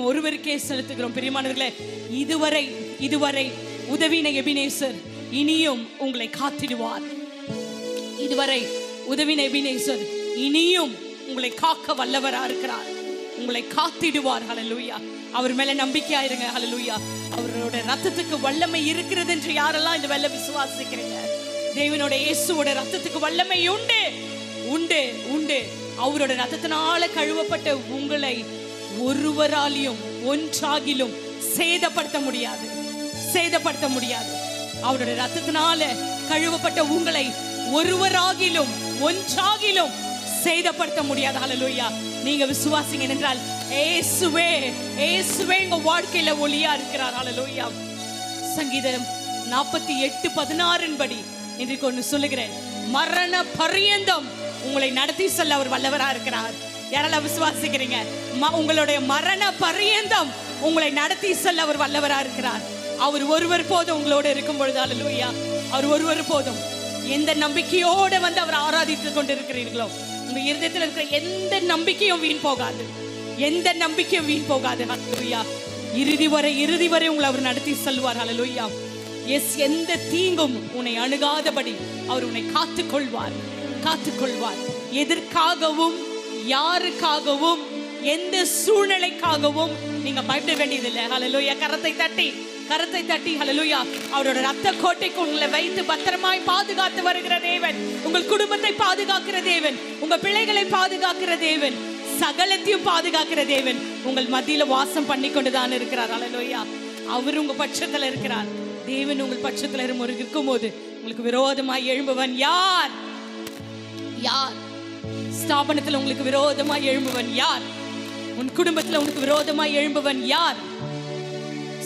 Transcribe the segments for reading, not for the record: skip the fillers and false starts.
ஒருவருக்கே செலுத்துகிறோம். பிரியமானவர்களே, இதுவரை உதவின எபினேசர் இனியும் உங்களை காத்திடுவார். இதுவரை உதவின எபினேசர் இனியும் உங்களை காக்க வல்லவரா இருக்கிறார். உங்களை காத்திடுவார். ஹல்லேலூயா. அவர் மேல நம்பிக்கையா இருங்க. ஹல்லேலூயா. அவரோட ரத்தத்துக்கு வல்லமை இருக்கிறது என்று யாரெல்லாம் இந்த வெள்ள விசுவாசிக்கிறீங்க, தேவனோட இயேசுவோட ரத்தத்துக்கு வல்லமை உண்டு உண்டு உண்டு. அவரோட ரத்தத்தினால கழுவப்பட்ட உங்களை ஒருவராலையும் ஒன்றாகிலும் சேதப்படுத்த முடியாது, சேதப்படுத்த முடியாது. அவரோட ரத்தத்தினால கழுவப்பட்ட உங்களை ஒருவராகிலும் ஒன்றாகிலும் சேதப்படுத்த முடியாது. ஹல்லேலூயா. நீங்க விசுவாசிங்க என்றால் இயேசுவே இயேசுவே உங்க வாழ்க்கையில ஒளியா இருக்கிறார். ஹல்லேலூயா. சங்கீதம் 48:16 படி இன்றைக்கு ஒன்று சொல்லுகிறேன், மரண பரியந்தம் உங்களை நடத்தி செல்ல அவர் வல்லவரா இருக்கிறார். யாரெல்லாம் விசுவாசிக்கிறீங்க? உங்களுடைய மரண பரியந்தம் உங்களை நடத்தி செல்ல அவர் வல்லவரா இருக்கிறார். அவர் ஒருவர் போதும் உங்களோட இருக்கும் பொழுது. ஹல்லேலூயா. அவர் ஒருவர் போதும். எந்த நம்பிக்கையோட வந்து அவர் ஆராதித்து கொண்டிருக்கிறீர்களோ, உங்க இருதயத்தில் இருக்கிற எந்த நம்பிக்கையும் வீண் போகாது, எந்த நம்பிக்கையும் வீண் போகாது. ஹல்லேலூயா. இறுதி வரை உங்களை அவர் நடத்தி செல்வார். ஹல்லேலூயா. எந்த தீங்கும் உன்னை அணுகாதபடி அவர் உன்னை காத்துக்கொள்வார், காத்துக்கொள்வார். எதற்காகவும் யாருக்காகவும் எந்த சூழ்நிலைக்காகவும் நீங்க பயப்பட வேண்டியதில்லை. ஹல்லேலூயா. கரத்தை தட்டி ஹல்லேலூயா. அவரோட ரத்த கோட்டைக்கு உங்களை வைத்து பத்திரமாய் பாதுகாத்து வருகிற தேவன், உங்கள் குடும்பத்தை பாதுகாக்கிற தேவன், உங்க பிள்ளைகளை பாதுகாக்கிற தேவன், சகலத்தையும் பாதுகாக்கிற தேவன் உங்கள் மத்தியில வாசம் பண்ணி கொண்டுதான் இருக்கிறார். ஹல்லேலூயா. அவர் உங்க பட்சத்துல இருக்கிறார். தேவன் உங்கள் பட்சத்துல இருக்கும் போது உங்களுக்கு விரோதமாய் எழும்புவன் யார்? யார்? ஸ்தாபனத்துல உங்களுக்கு விரோதமாய் எழும்புவன் யார்? உன் குடும்பத்துல உனக்கு விரோதமாய் எழும்புவன் யார்?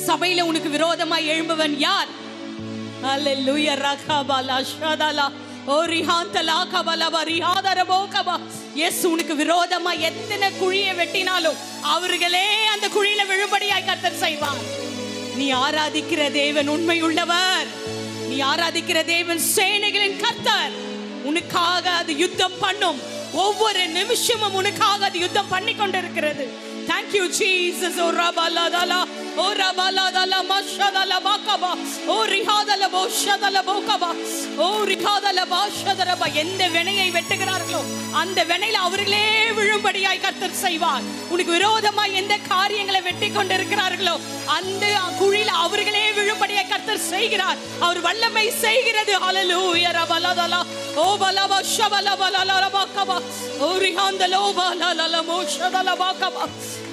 சபையில உனக்கு விரோதமாய் எழும்புவன் யார்? ஹல்லேலூயா. ரகபலா ஷதலா ஓரிஹாந்தலா கபலபா ரிஹாதரபோகபா. இயேசு உனக்கு விரோதமா எத்தனை குழியை வெட்டினாலும் அவர்களே அந்த குழியில விழும்படியாய் கர்த்தர் செய்வார். நீ ஆராதிக்கிற தேவன் உண்மை உள்ளவர். நீ ஆராதிக்கிற தேவன் சேனைகளின் கர்த்தர். உனக்காக அது யுத்தம் பண்ணும். ஒவ்வொரு நிமிஷமும் உனக்காக அது யுத்தம் பண்ணி கொண்டிருக்கிறது. Thank you Jesus. O rabaladala o rabaladala mashadala bakaba o rihadala boshadala bokaba o rihadala bashadara ba. எந்த வினையை வெட்டுகிறார்களோ அந்த வினையில அவர்களே விழும்படியாய் கர்த்தர் செய்வார். உனக்கு விரோதமாய் எந்த காரியங்களை வெட்டி கொண்டிருக்கிறார்களோ அந்த குழியில அவர்களே விழும்படியாய் கர்த்தர் செய்கிறார். அவர் வல்லமை செய்கிறது. ஹல்லேலூயா. ரபலதலா ஓ பலபா ஷபலபலலா bakaba o rihadala o balalala moshadala bakaba.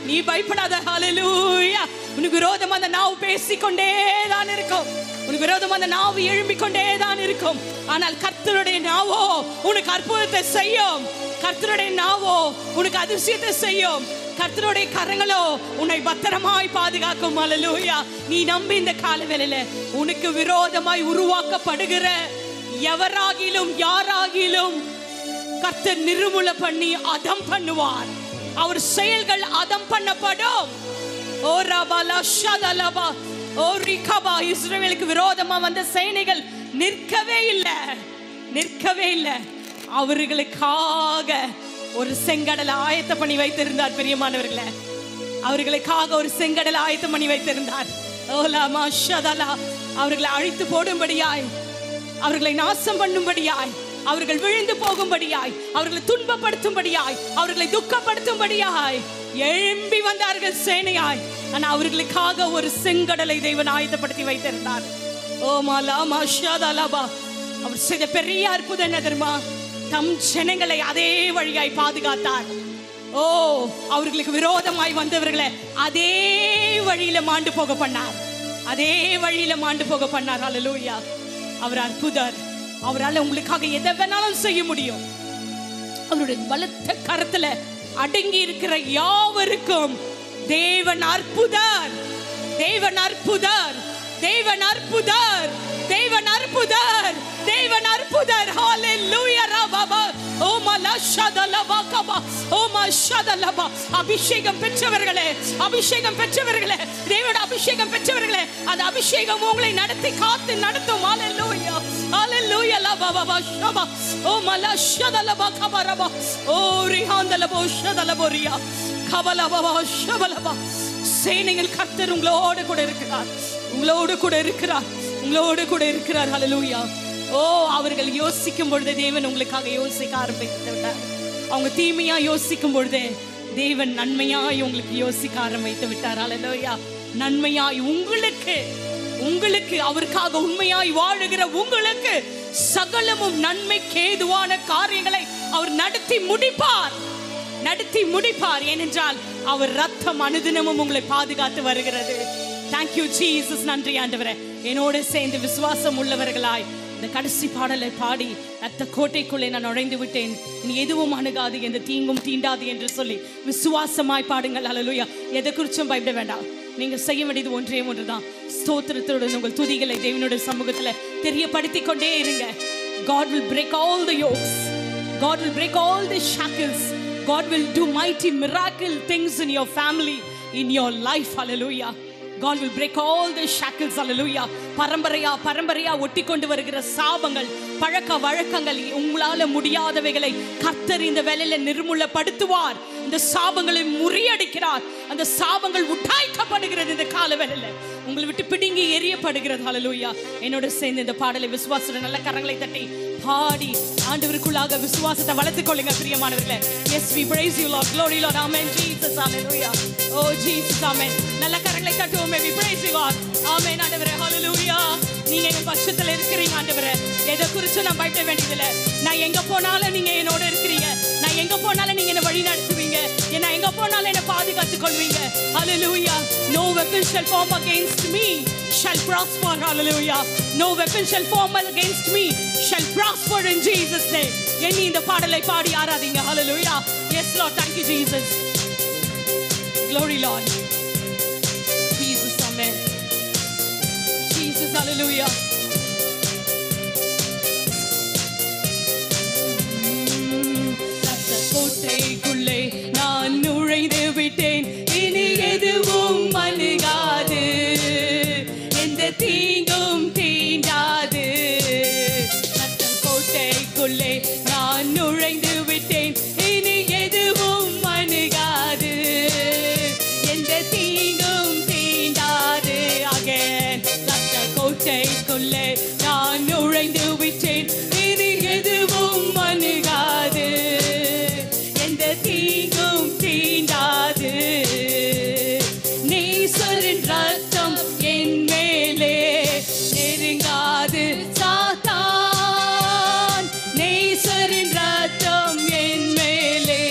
நீ பயப்படாத. ஹல்லேலூயா. உனக்கு விரோதமா அந்த நாவு பேசிக்கொண்டே தான் இருக்கும், உனக்கு விரோதமா அந்த நாவு எழும்பிக் கொண்டே தான் இருக்கும். ஆனால் கர்த்தருடைய நாவோ உனக்கு அற்புதத்தை செய்யும். கர்த்தருடைய நாவோ உனக்கு அதிசயத்தை செய்யும். கர்த்தருடைய கரங்களோ உன்னை பத்திரமாய் பாதுகாக்கும். ஹல்லேலூயா. நீ நம்பி இந்த காலவேளையில உனக்கு விரோதமாய் உருவாக்கப்படுகிற எவராகிலும் யாராகிலும் கர்த்தர் நிர்மூல பண்ணி அதம் பண்ணுவார். அவர் செயல்கள் அதம் பண்ணப்படும். ஓ ரபலா ஷதலபா ஓ ரிகபா. இஸ்ரவேலுக்கு விரோதமா வந்த சேனைகள் நிற்கவே இல்லை. அவர்களுக்காக ஒரு செங்கடலை ஆயத்த பண்ணி வைத்திருந்தார். பிரியமானவர்களே, அவர்களுக்காக ஒரு செங்கடலை ஆயத்த பண்ணி வைத்திருந்தார். ஓலாமா ஷதலா. அவர்களை அழித்து போடும்படியாய், அவர்களை நாசம் பண்ணும்படியாய், அவர்கள் விழுந்து போகும்படியாய், அவர்களை துன்பப்படுத்தும்படியாய், அவர்களை துக்கப்படுத்தும்படியாய் எழும்பி வந்தார்கள் சேனையாய். ஆனா அவர்களுக்காக ஒரு செங்கடலை தேவன் ஆயத்தப்படுத்தி வைத்திருந்தார். ஓ மாலா மாஷாதலபா. அவர் செய்த பெரிய அற்புதம் என்ன தெரியுமா? தம் ஜனங்களை அதே வழியாய் பாதுகாத்தார். ஓ, அவர்களுக்கு விரோதமாய் வந்தவர்களை அதே வழியில மாண்டு போக பண்ணார். அதே வழியில மாண்டு போக பண்ணார். ஹல்லேலூயா. அவர் அற்புதர். அவரால் உங்களுக்காக எதை வேணாலும் செய்ய முடியும். அவருடைய பலத்த கரத்துல அடங்கி இருக்கிற யாவருக்கும் தேவன் அற்புதர், தேவன் அற்புதர், தேவன் அற்புதர், தேவன் அற்புதர், தேவன் அற்புதர். ஹல்லேலூயா. ரபபா ஓ மலஷதலபா கபா ஓ மஷதலபா. அபிஷேகம் பெற்றவர்களே, அபிஷேகம் பெற்றவர்களே, தேவனுடைய அபிஷேகம் பெற்றவர்களே, அந்த அபிஷேகம் உங்களை நடத்தி காத்து நடத்தும். ஹல்லேலூயா. ஹல்லேலூயா. லபபா ஷபா ஓ மலஷதலபா கபரபா ஓ ரிஹாந்தலபா ஷதலபோரியா கபலபா ஷபலபா. சேனைகள் கர்த்தர் உங்களோடு கூட இருக்கிறார், உங்களோடு கூட இருக்கிறார், உங்களோடு கூட இருக்கிறார். ஹல்லேலூயா. ஓ, அவர்கள் யோசிக்கும் பொழுது தேவன் உங்களுக்காக யோசிக்க ஆரம்பித்து விட்டார். அவங்க தீமையா யோசிக்கும் பொழுது தேவன் நன்மையாய் உங்களுக்கு யோசிக்க ஆரம்பித்து விட்டார். ஹல்லேலூயா. நன்மையாய் உங்களுக்கு உங்களுக்கு அவருக்காக உண்மையாய் வாழுகிற உங்களுக்கு சகலமும் நன்மைக்கு ஏதுவான காரியங்களை அவர் நடத்தி முடிப்பார், நடத்தி முடிப்பார். ஏனென்றால் அவர் ரத்தம் அனுதினமும் உங்களை பாதுகாத்து வருகிறது. Thank you Jesus. நன்றி ஆண்டவரே. என்னோடு சேர்ந்து விசுவாசம் உள்ளவர்களாய் இந்த கடைசி பாடலை பாடி, ரத்த கோட்டைக்குள்ளே நான் நுழைந்து விட்டேன், இனி எதுவும் அணுகாது, எந்த தீங்கும் தீண்டாது என்று சொல்லி விசுவாசமாய் பாடுங்கள். ஹல்லேலூயா. எதை குறிச்சும் பயப்பட வேண்டாம். நீங்க செய்ய வேண்டியது ஒன்றே ஒன்றுதான். ஸ்தோத்திரத்துடன் உங்கள் துதிகளை தேவனுடைய சமூகத்தில் தெரியப்படுத்திக் கொண்டே இருங்க. God will break all the yokes. God will break all the shackles. God will do mighty miracle things in your family, in your life. Hallelujah. God will break all the shackles. Hallelujah. பரம்பரையா ஒட்டி கொண்டு வருகிற சாபங்கள், பழக்க வழக்கங்கள், உங்களால முடியாதவைகளை கர்த்தர் இந்த வேளையில நிர்மூலப்படுத்துவார். இந்த சாபங்களை முறியடிக்கிறார். அந்த சாபங்கள் உட்டாய்க்கப்படுகிறது. இந்த கால வேளையில உங்களை விட்டு பிடுங்கி எரியப்படுகிறது. ஹல்லேலூயா. என்னோட சேர்ந்து இந்த பாடலை விசுவாசத்துடன் நல்ல கரங்களை தட்டி பாடி ஆண்டவருக்குள்ளாக விசுவாசத்தை வளர்த்துக் கொள்ளுங்க பிரியமானவர்களே. Yes, we praise you Lord. Glory Lord. Amen. Jesus. Hallelujah. Oh Jesus. Amen. நல்ல கரங்களை தட்டுவோமே. We praise you Lord. Amen. ஆண்டவரே. Hallelujah. நீங்க எங்க பட்சத்துல இருக்கிறீங்க ஆண்டவரே. எதை குறித்து நான் பயப்பட வேண்டியதில்லை. நான் எங்க போனாலும் நீங்க என்னோட இருக்கிறீங்க. நான் எங்க போனாலும் நீங்க என்ன வழி நடத்துவீங்க. நான் எங்க போனாலும் என்ன பாதுகாத்துக் கொள்வீங்க. Hallelujah. No weapon shall form against me shall prosper. Hallelujah. No weapon shall form against me shall prosper in Jesus name. என்னி இந்த பாடலை பாடி ஆராதிங்க. Hallelujah. Yes Lord. Thank you Jesus. Glory Lord. Jesus. Amen. Jesus. Hallelujah. கோட்டைக்குள்ளே நான் நுழைந்து விட்டேன், இனி எதுவும் அணுகாது, எந்த தீங்கும் தீண்டாது. கோட்டைக்குள்ளே நான் நுழைந்து விட்டேன், இனி எதுவும் அணுகாது, எந்த தீங்கும் தீண்டாது. Again. கோட்டைக்குள்ளே நான் நுழைந்து விட்டேன், இனி எதுவும் அணுகாது, தீங்கும் தீண்டாது. நேசரின் ரத்தம் என் மேலே நெருங்காது சாத்தான். நேசரின் ரத்தம் என் மேலே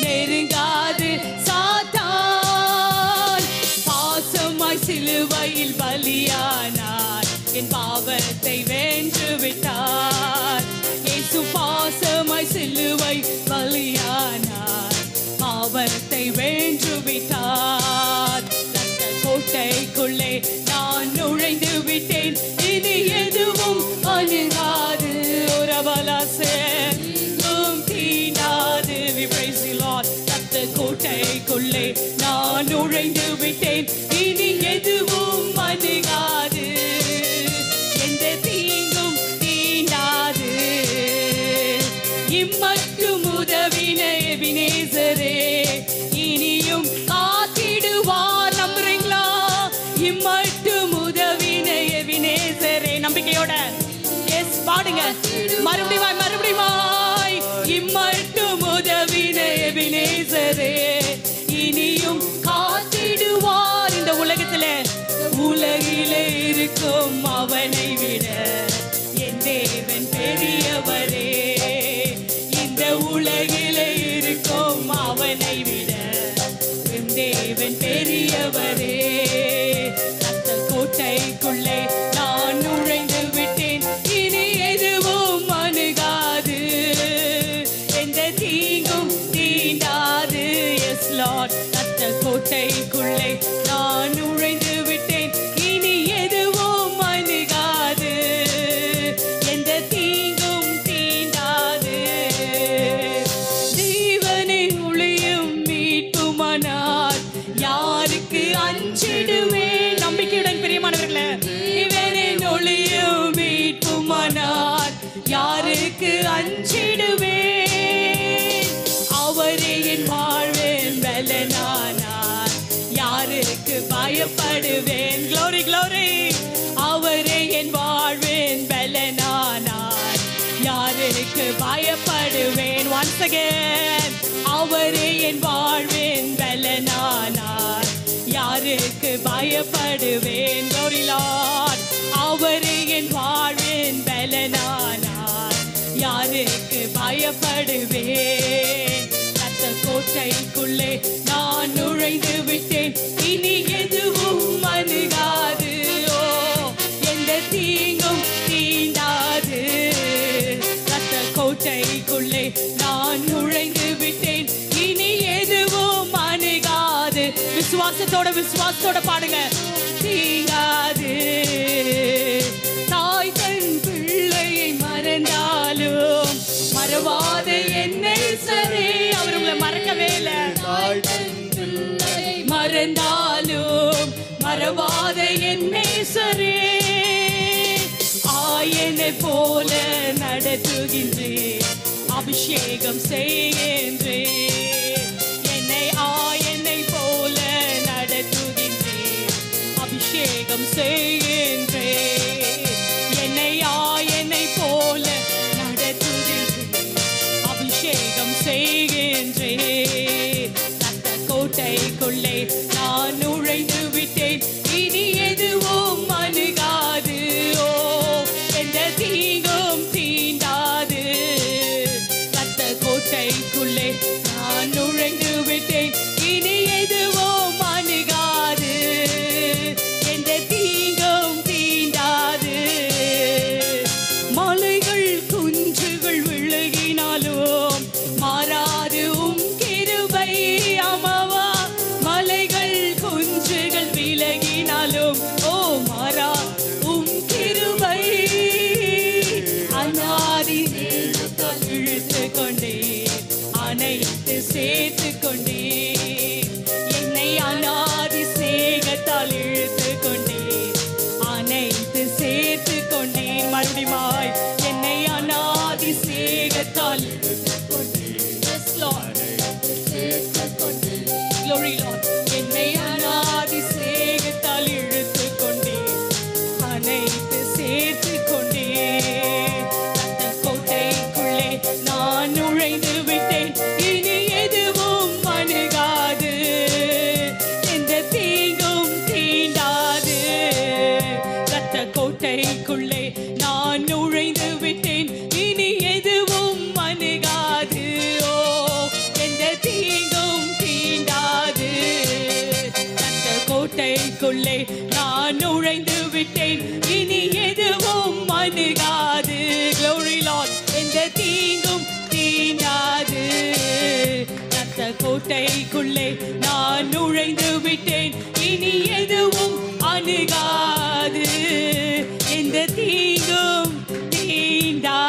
நெருங்காது சாத்தான். பாசமாய் சிலுவையில் பலியானார், என் பாவத்தை வென்று விட்டார். இயேசு பாசமாய் சிலுவை பலியானார், பாவத்தை வென்று விட்டார். ரத்த கோட்டைக்குள்ளே நான் நுழைந்து விட்டேன், இனி எதுவும் அணுகாது, ஒரு பலசேதும் தீண்டாது. We praise the Lord. ரத்த கோட்டைக்குள்ளே நான் நுழைந்து விட்டேன், இனி எதுவும் அணுகாது, எந்த தீங்கும் தீண்டாது. இம்மட்டும் உதவின எபினேசரே, இனியும் காத்திடுவார். நம்புறீங்களா? இம்மட்டும் உதவின எபினேசரே. நம்பிக்கையோட எஸ் பாடுங்க. மறுபடியும் இம்மட்டும் உதவின எபினேசரே, இனியும் காத்திடுவார். இந்த உலகத்திலே இருக்கும் அவனை விட என் தேவன் பெரியவரே. இந்த உலகிலே இருக்கும் அவனை விட என் தேவன் பெரியவரே. ரத்த கோட்டைக்குள்ளே நான் நுழைந்து விட்டேன், இனி எதுவும் அணுகாது, எந்த தீங்கும் தீண்டாது. S Lord. ரத்த கோட்டைக்குள்ளே நான் நுழைந்து விட்டேன், இனி எதுவும் அணுகாது, எந்த தீங்கும் தீண்டாது. ஜீவனின் ஒளியும் மீட்புமானார், யாருக்கு அஞ்சிடுவேன்? நம்பிக்கையுடன் பிரியமானவர்களே, இவனின் ஒளியும் மீட்புமானார், யாருக்கு அஞ்சிடுவேன்? அவரே என் வாழ்வின் பலனானார், யாருக்கு யாருக்கு பயப்படுவேன்? Glory, glory. அவரே என் வாழ்வின் பலனானார், யாருக்கு பயப்படுவேன்? Once again. அவரே என் வாழ்வின் பலனானார், யாருக்கு பயப்படுவேன்? Glory Lord. அவரே என் வாழ்வின் பலனானார், யாருக்கு பயப்படுவேன்? ரத்த கோட்டைக்குள்ளே நான் நுழைந்து விட்டேன், இனி எதுவும் அணுகாது, ஓ எந்த தீங்கும் தீண்டாது. ரத்த கோட்டைக்குள்ளே நான் நுழைந்து விட்டேன், இனி எதுவும் அணுகாது. விசுவாசத்தோட பாடுங்க. தீங்காது. தாய் தன் பிள்ளையை மறந்தாலும் மறவாத என்னை சரே. அவர் உங்களை மறக்கவே இல்லை. மறந்தாலும் மறவாத என்னை சரே. ஆயனை போல நடத்துகின்றேன், அபிஷேகம் செய்கின்றேன். என்னை ஆயனை போல நடத்துகின்றேன், அபிஷேகம் செய்கின்றேன். என்னை ஆயனை போல நடத்துகின்றேன், அபிஷேகம் செய்கின்றேன். ரத்த கோட்டைக்குள்ளே நான் நுழைந்து விட்டேன், இனி எதுவும் அணுகாது, ஓ எந்த தீங்கும் தீண்டாது. ரத்த கோட்டைக்குள்ளே நான் நுழைந்து விட்டேன், இனி எதுவும் அணுகாது, எந்த தீங்கும் தீண்டாது. மலைகள் குன்றுகள் விழுகினாலும் மாறாது உம் கிருபை அமவா. மலைகள் குன்றுகள் விலகினாலும் ஓ மாறா உம் கிருபை. அநாதி நேரத்தால் இழுத்து கொண்டே அனைத்து சேர்த்து கொண்டே, என்னை அநாதி சேகத்தால் இழுத்து கொண்டே அனைத்து சேர்த்து கொண்டே. மறுபடியுமாய் என்னை அநாதி சேகத்தால் Glory Lord. என்னை அநாதி சேகத்தால் இழுத்து கொண்டே அனைத்து சேர்த்து கொண்டே. ரத்த கோட்டைக்குள்ளே நான் நுழைந்து விட்டேன், இனி எதுவும் அணுகாது, எந்த தீங்கும் தீண்டாது. ரத்த கோட்டைக்குள்ளே நான் நுழைந்து விட்டேன், இனி எதுவும் அணுகாது, ஓ எந்த தீங்கும் தீண்டாது. ரத்த கோட்டைக்குள்ளே நான் நுழைந்து விட்டேன், இனி எதுவும் அணுகாது. Glory Lord. எந்த தீங்கும் தீண்டாது. ரத்த கோட்டைக்குள்ளே நான் நுழைந்து விட்டேன், இனி எதுவும் அணுகாது, எந்த தீங்கும் தீண்டாது.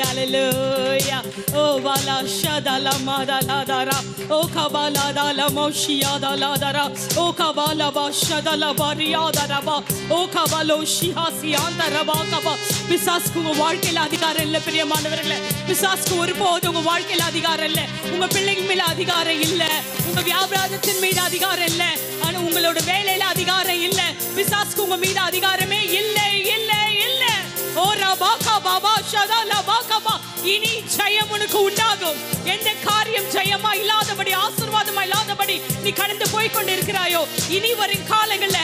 Hallelujah. Oh bala shadala madala dara, oh kabala dala moshia dala dara, oh kabala ba shadala bariya dara ba, oh kabalo shihasi andara ba kaba. பிசாசுக்கு உங்க வாழ்க்கையில அதிகாரம் இல்ல பிரியமானவர்களே. பிசாசுக்கு ஒருபோதும் உங்க வாழ்க்கையில அதிகாரம் இல்ல. உங்க பிள்ளைங்க மேல அதிகாரம் இல்ல, உங்க வியாபாரத்தின் மீது அதிகாரம் இல்ல, ஆனா உங்களோட வேலையில அதிகாரம் இல்ல. பிசாசுக்கு உங்க மீது அதிகாரமே இல்ல இல்ல இல்ல. ஓ ரபாகா பாபா ஷதல பாகபா. இனி ஜெயம் உனக்கு உண்டாகும். எந்த காரியம் ஜெயமா இல்லாதபடி ஆசீர்வாதமா இல்லாதபடி நீ கடந்து போய் கொண்டிருக்கிறாயோ, இனி வரும் காலங்கள்ல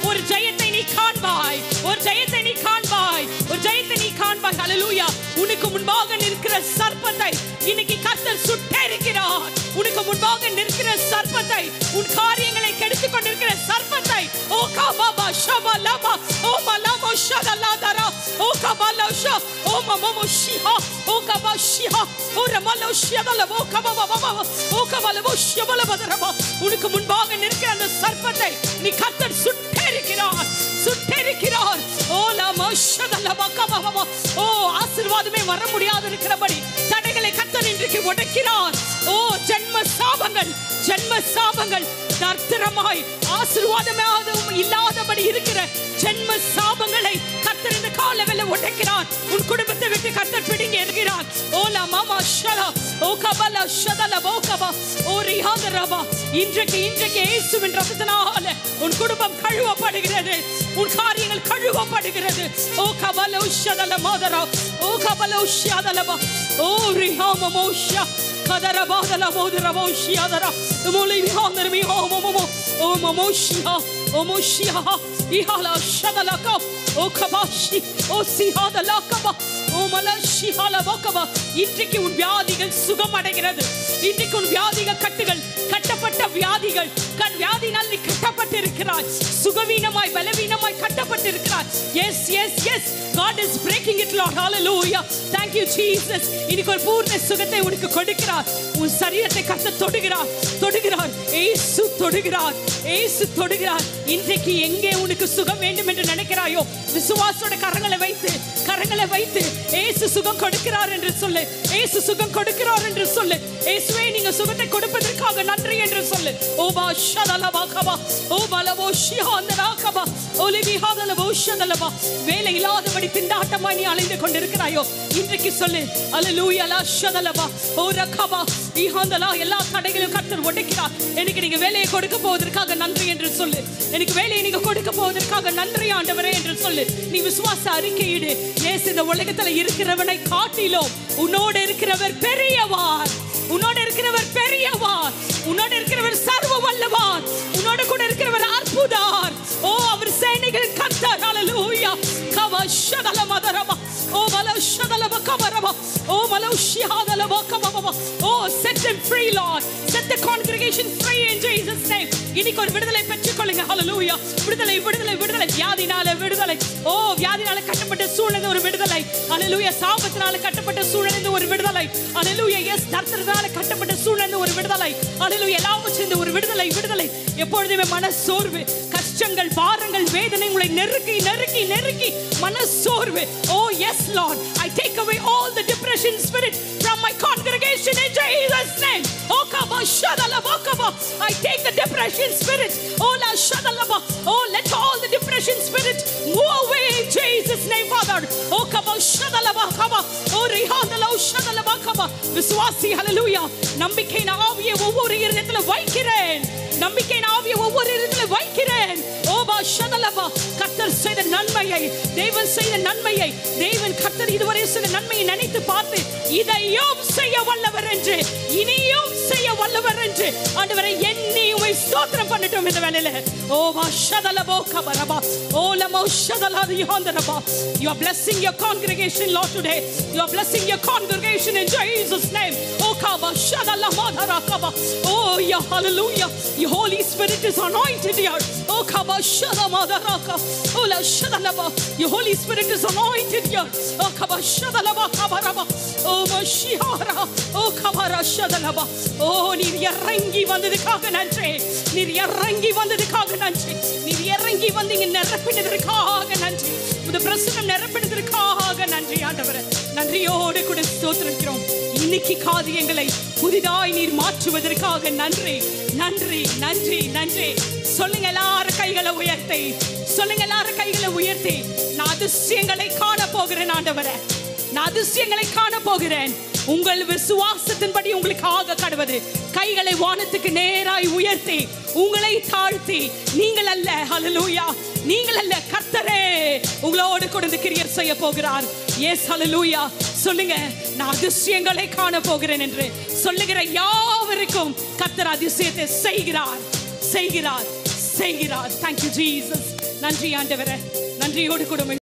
ஒரு ஜெயத்தை நீ காண்பாய், ஒரு ஜெயத்தை நீ காண்பாய், ஒரு ஜெயத்தை நீ காண்பாய். ஹல்லேலூயா. உனக்கு முன்பாக நிற்கிற சர்ப்பத்தை இன்னைக்கு கர்த்தர் சுட்டெரிக்கிறார். உனக்கு முன்பாக நிற்கிற சர்ப்பத்தை, உன் காரியங்களை கெடுத்துக் கொண்டிருக்கிற சர்ப்பத்தை, ஓ காபாபா ஷபலபா, ஓ மலமோ ஷதலாதரா, ஓ கபலோஷா, ஓ மமமோ ஷிஹா, ஓ கபாஷிஹா, ஓ ரமலோ ஷதலபோ கபாபாபா, ஓ கபலபோ ஷபலபதரபா. உனக்கு முன்பாக நிற்கிற அந்த சர்ப்பத்தை நீ கர்த்தர் சுட்டெரிக்கிறார், சுட்டெரிக்கிறார். ஓ லமோ ஷதலபா கபாபாபா. ஓ ஆசீர்வாதமே வர முடியாது இருக்கிறபடி தடைகளை கர்த்தர் இன்று இன்றைக்கு உடைக்கிறார். ஓ ஜென்ம சாபங்கள் தர்த்தரமாய் ஆசீர்வாதமாகவும் இல்லாதபடி இருக்கிற ஜென்ம சாபங்களை கர்த்தர் இந்த காலவெளியில் உடைக்கிறார். உன் குடும்பத்தை விட்டு கர்த்தர் பிடுங்கி எறிகிறார். ஓலா மாமா ஷலா ஓ கபலா ஷதல போகபா ஓ ரிஹாதரபா. இன்றைக்கு இயேசுவின் இரத்தத்தினால உன் குடும்பம் கழுவப்படுகிறது. உன் காரியங்கள் கழுவப்படுகிறது. ஓ கபலா ஷதல மாதரா ஓ கபலா ஷதலபா ஓ ரிஹாம மோஷா கதரபாதல மோதரபோஷியாதரா மொலிவிஹாந்தரமி ஓமமோ ஓ மமோஷியா ஓ மோஷியா இஹாலா ஷதலகா ஓ கபாஷி ஓ சிஹாதலகபா ஓ மலஷிஹால வகபா. இன்றைக்கு உன் வியாதிகள் சுகமடைகிறது. இன்றைக்கு உன் வியாதிகள் கட்டுகள் கட்டப்பட்ட வியாதிகள் வியாதினால் நீ கட்டப்பட்டிருக்கிறாய். சுகவீனமாய் பலவீனமாய் கட்டப்பட்டிருக்கிறாய். Yes yes yes God is breaking it Lord. Hallelujah. Thank you Jesus. இன்னைக்கு ஒரு பூர்ண சுகத்தை உனக்கு கொடுக்கிறார். உன் சரீரத்தை கர்த்தர் தொடுகிறார். இயேசு தொடுகிறார். இன்றைக்கு எங்கே உனக்கு சுகம் வேண்டும் என்று நினைக்கிறாயோ விசுவாசத்தோட கரங்களை வைத்து இயேசு சுகம் கொடுக்கிறார் என்று சொல்லு. இயேசு சுகம் கொடுக்கிறார் என்று சொல்லு. இயேசுவே நீங்க சுகத்தை கொடுப்பதற்காக நன்றி என்று சொல்லு. ஓ பாஷதலபகபா ஓ பலவோஷியாந்தரகபா ஒலிவிஹாதலவோஷதலபா. வேலை இல்லாதபடி திண்டாட்டமாய் நீ அலைந்து கொண்டிருக்கிறாயோ இன்றைக்கு சொல்லு அல்லேலூயா லா ஷதலபா ஓ ரகபா இஹாந்தலா. எல்லா தடைகளையும் கர்த்தர் உடைக்கிறார். எனக்கு நீங்க வேலையை கொடுக்க போவதற்காக நன்றி என்று சொல்லு. எனக்கு வேலையை நீங்க கொடுக்க போவதற்காக நன்றி ஆண்டவரே என்று சொல்லு. நீ விசுவாச அறிக்கையிடு. இயேசு இந்த உலகத்துல இருக்கிறவனை காட்டிலும் உன்னோடு இருக்கிறவர் பெரியவார். உன்னோடு இருக்கிறவர் சர்வ வல்லவார். உன்னோடு கூட இருக்கிறவர் அற்புதர். ஓ அவர் சேனைகளின் கர்த்தர். ஹல்லேலூயா கவஷதல மதரபா ஓ பலஷதல பகபரபா ஓ மலௌஷியாதல பகபபா. ஓ set them free Lord. Set the congregation free in Jesus name. இன்னைக்கு ஒரு விடுதலை பெற்றுக்கொள்ளுங்க. ஹல்லேலூயா. விடுதலை வியாதினால விடுதலை. ஓ வியாதினால கட்டப்பட்ட சூழ்நிலை ஒரு விடுதலை. ஹல்லேலூயா. சாபத்தினால கட்டப்பட்ட சூழ்நிலை ஒரு விடுதலை. ஹல்லேலூயா. எஸ் தர்த்தத்தினால கட்டப்பட்ட சூழ்நிலை ஒரு விடுதலை. ஹல்லேலூயா. எல்லாமும் சேர்ந்து ஒரு விடுதலை. எப்பொழுதுமே மனசோர்வு கஷ்டங்கள் பாரங்கள் வேதனை உங்களை நெருக்கி மனசோர்வு. Oh yes Lord, I take away all the depression spirit from my congregation in Jesus name. Oh kaba shadalaba kaba, I take the depression spirit. Oh la shadalaba. Oh let all the depression spirit move away in Jesus name Father. Oh kaba shadalaba kaba oh rihadala shadalaba kaba. விசுவாசி ஹல்லேலூயா. நம்பிக்கையின் ஆவியை ஒவ்வொரு இடத்துல வைக்கிறேன். ஓ பாஷதலபா. கர்த்தர் செய்த நன்மையை தேவன் செய்த நன்மையை தேவன் கர்த்தர் இதுவரை செய்த நன்மையை நினைத்து பார்த்து இதையும் செய்ய வல்லவர் என்று இனியும் செய்ய வல்லவர் என்று ஆண்டவரே எண்ணி உம்மை ஸ்தோத்திரம் பண்ணட்டும் இந்த வேளையில. ஓ பாஷதலபோ கபரபா ஓ லமோ ஷதலதி ஹோந்தரபா. You are blessing your congregation Lord today. You are blessing your congregation in Jesus name. Oh kaba shadalama kaba. Oh yeah hallelujah. Your Holy Spirit is anointed here. Oh kaba shadamadaka. Oh la shadalaba. Your Holy Spirit is anointed here. Oh kaba shadalaba kabaraba. Oh mashihara. Oh kabara shadalaba. Oh நீர் இறங்கி வந்ததுக்காக நன்றி. நீர் இறங்கி வந்தீங்க நிரப்பினதற்காக நன்றி. உம்முடைய பிரசன்னம் நிரப்பினதற்காக நன்றி ஆண்டவரே. நன்றியோடு கூட ஸ்தோத்திரிக்கிறோம். இன்னைக்கு காரியங்களை புதிதாய் நீர் மாற்றுவதற்காக நன்றி. சொல்லுங்க எல்லாரும் கைகளை உயர்த்தி நான் அதிசயங்களை காண போகிறேன் ஆண்டவரே. நான் அதிசயங்களை காண போகிறேன். உங்கள் விசுவாசத்தின்படி உங்களுக்காக கடவுது. கைகளை வானத்துக்கு நேராய் உயர்த்தி உங்களை தாழ்த்தி நீங்கள் அல்ல ஹல்லேலூயா நீங்கள் அல்ல கர்த்தரே உங்களோடு கூட கிரியை செய்ய போகிறார். எஸ் ஹல்லேலூயா. சொல்லுங்க நான் அதிசயங்களை காண போகிறேன் என்று சொல்லுகிற யாவருக்கும் கர்த்தர் அதிசயத்தை செய்கிறார். Thank you Jesus. நன்றி ஆண்டவரே. நன்றியோடு கூட